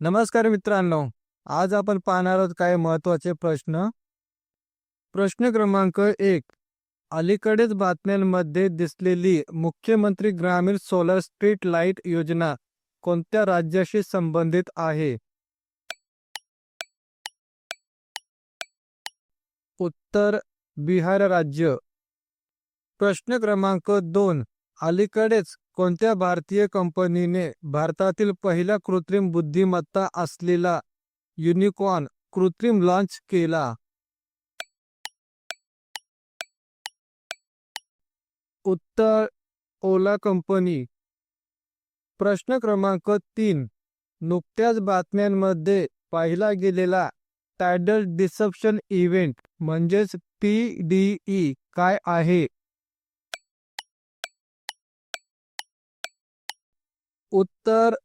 नमस्कार मित्रांनो. आज आपण पाहणार आहोत काही महत्त्वाचे प्रश्न. प्रश्न क्रमांक 1. अलीकडेच बातम्यांमध्ये दिसलेली मुख्यमंत्री ग्रामीण सोलर स्ट्रीट लाईट योजना कोणत्या राज्याशी संबंधित आहे? उत्तर बिहार राज्य. प्रश्न क्रमांक 2. अलीकडेच कोणत्या भारतीय कंपनीने भारतातील पहिला कृत्रिम बुद्धिमत्ता असलेला युनिकॉर्न कृत्रिम लॉन्च केला? उत्तर ओला कंपनी. प्रश्न क्रमांक 3. नुकत्याच बातम्यांमध्ये पाहिला गेलेला टायडल डिसेप्शन इव्हेंट म्हणजेच TDE काय आहे? उत्तर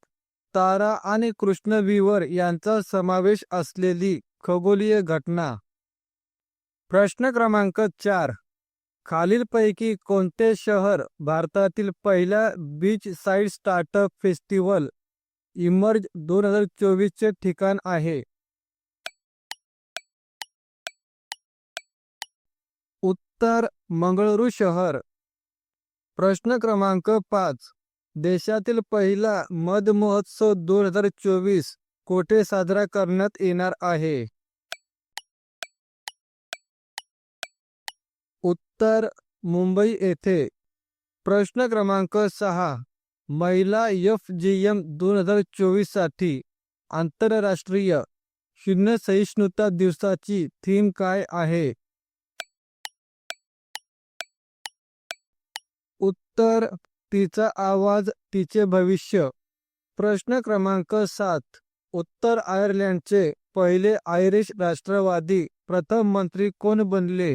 तारा आणि कृष्णविवर यांचा समावेश असलेली खगोलीय घटना. प्रश्न क्रमांक 4. खालीलपैकी कोणते शहर भारतातील पहिल्या beach side startup festival emerge 2024 चे ठिकाण आहे? उत्तर मंगळुरू शहर. प्रश्न क्रमांक 5. देशातील पहिला मध महोत्सव 2024 कोठे साजरा करण्यात येणार आहे? उत्तर मुंबई येथे. प्रश्न क्रमांक 6. महिला FGM 2024 साठी आंतरराष्ट्रीय शून्य सहिष्णुता दिवसाची थीम काय आहे? उत्तर तिचा आवाज तिचे भविष्य. प्रश्न क्रमांक 7. उत्तर आयर्लंडचे पहिले आयरिश राष्ट्रवादी प्रथम मंत्री कोण बनले?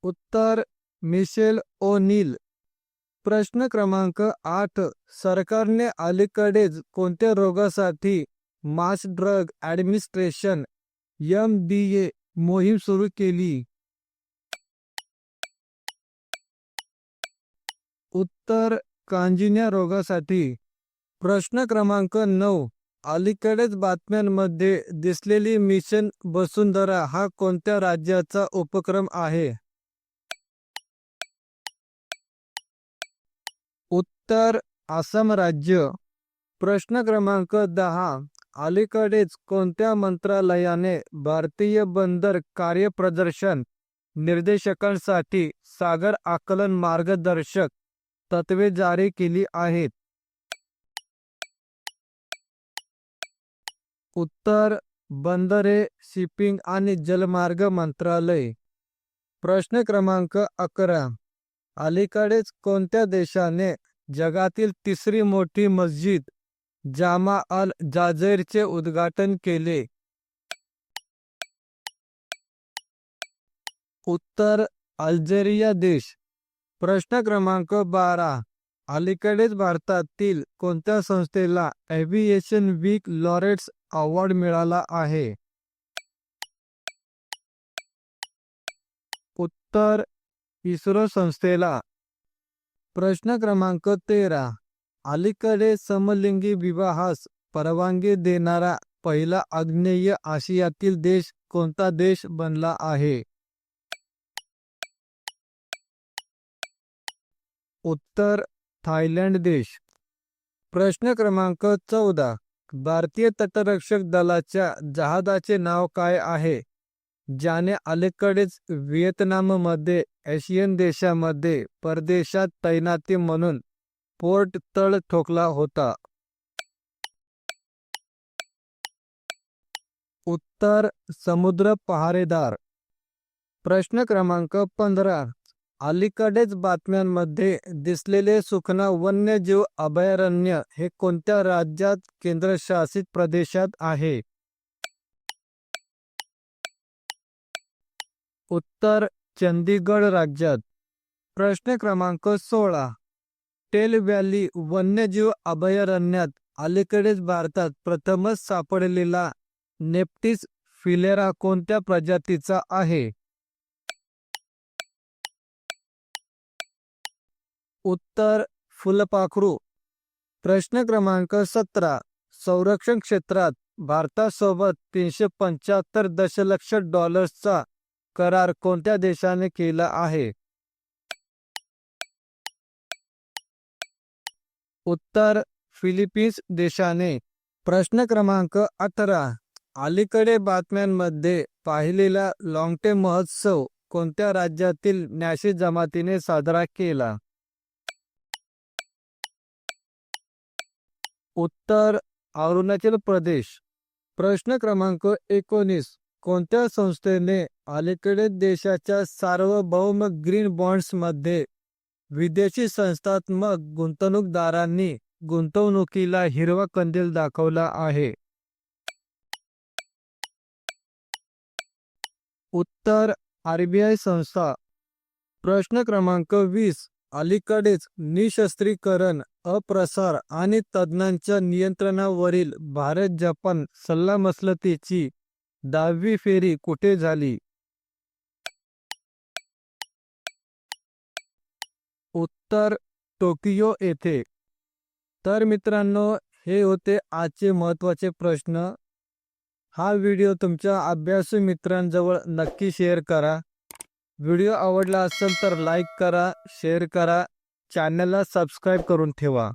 उत्तर मिशेल ओ'नील. प्रश्न क्रमांक 8. सरकारने अलीकडेच कोणत्या रोगासाठी मास ड्रग ॲडमिनिस्ट्रेशन MDA मोहीम सुरू केली? उत्तर कांजिण्या रोगासाठी. प्रश्न क्रमांक 9. अलीकडेच बातम्यांमध्ये दिसलेली मिशन वसुंधरा हा कोणत्या राज्याचा उपक्रम आहे? उत्तर आसाम राज्य. प्रश्न क्रमांक 10. अलीकडेच कोणत्या मंत्रालयाने भारतीय बंदर कार्यप्रदर्शन निर्देशकांसाठी सागर आकलन मार्गदर्शक तत्त्वे जारी केली आहेत? उत्तर बंदरे शिपिंग आणि जलमार्ग मंत्रालय. प्रश्न क्रमांक 11. अलीकडेच कोणत्या देशाने जगातील तिसरी मोठी मस्जिद जामा अल जाझैरचे उद्घाटन केले? उत्तर अल्जेरिया देश. प्रश्न क्रमांक 12. अलीकडेच भारतातील कोणत्या संस्थेला एव्हिएशन वीक लॉरेट्स अवॉर्ड मिळाला आहे? उत्तर इस्रो संस्थेला. प्रश्न क्रमांक 13. अलीकडे समलिंगी विवाहास परवानगी देणारा पहिला आग्नेय आशियातील देश कोणता देश बनला आहे? उत्तर थायलंड देश. प्रश्न क्रमांक 14. भारतीय तटरक्षक दलाच्या जहाजाचे नाव काय आहे ज्याने अलीकडेच व्हिएतनाममध्ये एशियन देशामध्ये परदेशात तैनाती म्हणून पोर्ट तळ ठोकला होता? उत्तर समुद्र पहारेदार. प्रश्न क्रमांक 15. अलीकडेच बातम्यांमध्ये दिसलेले सुखना वन्यजीव अभयारण्य हे कोणत्या राज्यात केंद्रशासित प्रदेशात आहे? उत्तर चंदीगड राज्यात. प्रश्न क्रमांक 16. टेल व्हॅली वन्यजीव अभयारण्यात अलीकडेच भारतात प्रथमच सापडलेला नेप्टिस फिलेरा कोणत्या प्रजातीचा आहे? उत्तर फुलपाखरू. प्रश्न क्रमांक 17. संरक्षण क्षेत्रात भारतासोबत $375 दशलक्ष करार कोणत्या देशाने केला आहे? उत्तर फिलिपिन्स देशाने. प्रश्न क्रमांक 18. अलीकडे बातम्यांमध्ये पाहिलेला लाँगटे महोत्सव कोणत्या राज्यातील न्यासी जमातीने साजरा केला? उत्तर अरुणाचल प्रदेश. प्रश्न क्रमांक 19. कोणत्या संस्थेने अलीकडे देशाच्या सार्वभौम ग्रीन बॉण्ड्समध्ये विदेशी संस्थात्मक गुंतवणूकदारांनी गुंतवणुकीला हिरवा कंदील दाखवला आहे? उत्तर आरबीआय संस्था. प्रश्न क्रमांक 20. अलीकडेच निशस्त्रीकरण, अप्रसार आणि तज्ज्ञांच्या नियंत्रणावरील भारत जपान सल्लामसलतीची 10वी फेरी कुठे झाली? उत्तर टोकियो येथे. तर मित्रांनो, हे होते आजचे महत्त्वाचे प्रश्न. हा व्हिडिओ तुमच्या अभ्यासू मित्रांजवळ नक्की शेअर करा. व्हिडिओ आवडला असेल तर लाईक करा, शेअर करा, चॅनलला सबस्क्राईब करून ठेवा.